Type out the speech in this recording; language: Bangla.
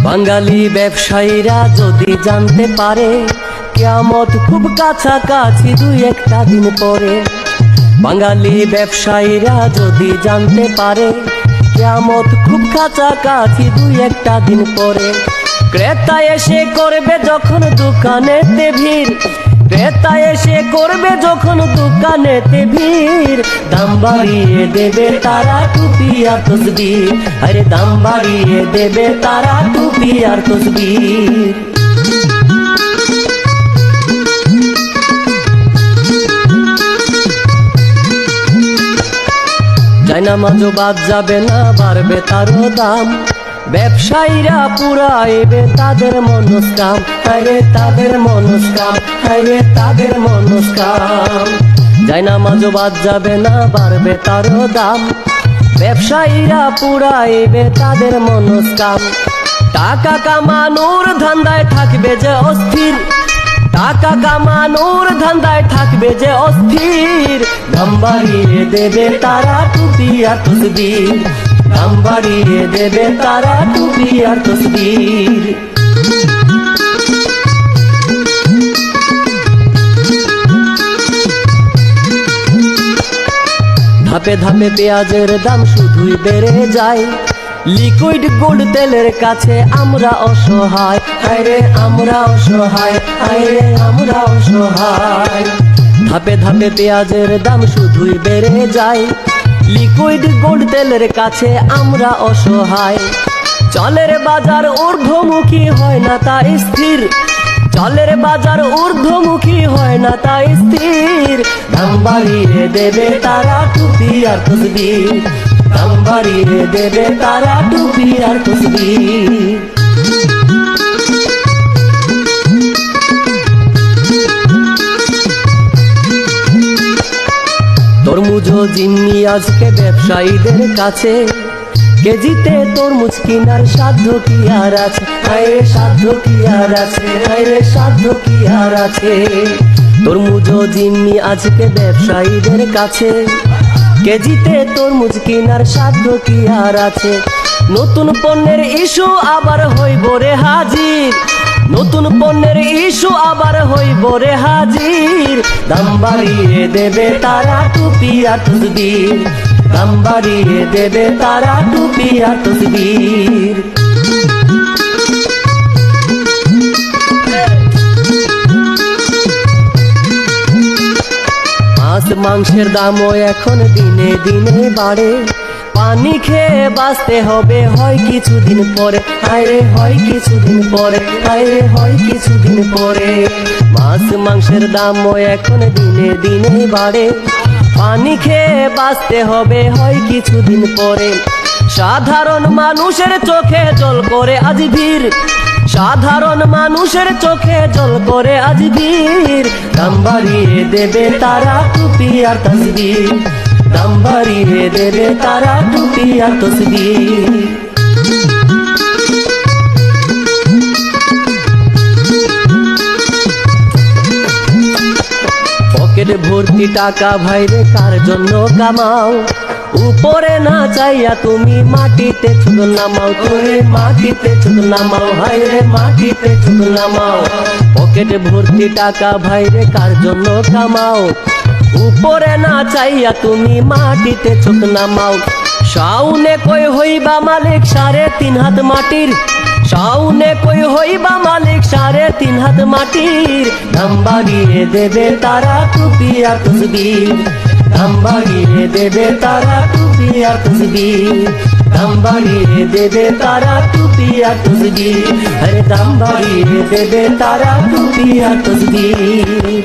বাঙালি ব্যবসায়ীরা যদি জানতে পারে কিয়ামত খুব কাছাকাছি দুই একটা দিন পরে। বাঙালি ব্যবসায়ীরা যদি জানতে পারে কিয়ামত খুব কাছাকাছি দুই একটা দিন পরে। ক্রেতা এসে করবে যখন দোকানেতে ভিড়, ক্রেতা এসে করবে যখন দোকানেতে ভিড়, দাম বাড়িয়ে দেবে তারা টুপি আর তসবির। আরে দাম বাড়িয়ে দেবে তারা টুপি আর তসবির। জায়নামাজও বাদ যাবে না, বাড়বে তারও দাম। ব্যবসায়ীরা পুরাইবে তাদের মনস্কাম, আরে তাদের মনস্কাম, আরে তাদের মনস্কাম। জায়নামাজও বাদ যাবে না, বাড়বে তারও দাম। ব্যবসায়ীরা পুরাইবে তাদের মনস্কাম। টাকা কামানোর ধান্দায় থাকবে যে অস্থির, টাকা কামানোর ধান্দায় থাকবে যে অস্থির, দাম বাড়িয়ে দেবে তারা টুপি আর তসবির। দাম বাড়িয়ে দেবে তারা টুপি আর তসবির। ধাপে ধাপে পেঁয়াজের দাম শুধুই বেড়ে যায়, লিকুইড গোল্ড তেলের কাছে আমরা অসহায়। আরে আমরা অসহায়, আরে আমরা অসহায়। ধাপে ধাপে পেঁয়াজের দাম শুধুই বেড়ে যায়, লিকুইড গোল্ড তেলের কাছে আমরা অসহায়। চালের বাজার ঊর্ধ্বমুখী হয় না তা স্থির, চালের বাজার ঊর্ধ্বমুখী হয় না তা স্থির, দাম বাড়িয়ে দেবে তারা টুপি আর তসবির। দাম বাড়িয়ে দেবে তারা টুপি আর তসবির। তরমুজ জিম্মি আজকে ব্যবসায়ীদের কাছে, কেজিতে তরমুজ কিনার সাধ্য কি আর আছে, আরে সাধ্য কি আর আছে, আরে সাধ্য কি আর আছে। তরমুজ জিম্মি আজকে ব্যবসায়ীদের কাছে, কেজিতে তরমুজ কিনার সাধ্য কি আর আছে। নতুন পণ্যের ইস্যু আবার হইব রে হাজির, নতুন পণ্যের ইস্যু আবার হইব রে হাজির, দাম বাড়িয়ে দেবে তারা টুপি আর তসবির। দাম বাড়িয়ে দেবে তারা টুপি আর তসবির। মাছ মাংসের দামও এখন দিনে দিনে বাড়ে, পানি খেয়ে বাঁচতে হবে হয় কিছুদিন পরে, আরে হয় কিছুদিন পরে, আরে হয় কিছুদিন পরে। মাছ মাংসের দামও এখন দিনে দিনে বাড়ে, পানি খেয়ে বাঁচতে হবে হয় কিছুদিন পরে। সাধারণ মানুষের চোখে জল করে আজ ভিড়, সাধারণ মানুষের চোখে জল করে আজ ভিড়, দাম বাড়িয়ে দেবে তারা টুপি আর তসবির। দাম বাড়িয়ে দেবে তারা টুপি আর তসবির। পকেট ভর্তি টাকা ভাইরে কার জন্য কামাও, উপরে না চাইয়া তুমি মাটিতে ছুঁড়ো নামাও, তুমি মাটিতে ছুঁড়ো নামাও, ভাইরে মাটিতে ছুঁড়ো নামাও। পকেট ভর্তি টাকা ভাইরে কার জন্য কামাও, উপরে না চাইয়া তুমি মাটিতে ছুঁড়ো নামাও। শাওনে কই হইবা মালিক 3.5 হাত মাটির, শাওনে কই হইবা মালিক 3.5 হাত মাটির, দাম বাড়িয়ে দেবে তারা টুপি আর তসবির। দাম বাড়িয়ে দেবে তারা টুপি আর তসবির। দাম বাড়িয়ে দেবে তারা টুপি আর তসবির। আরে দাম বাড়িয়ে দেবে তারা টুপি আর তসবির।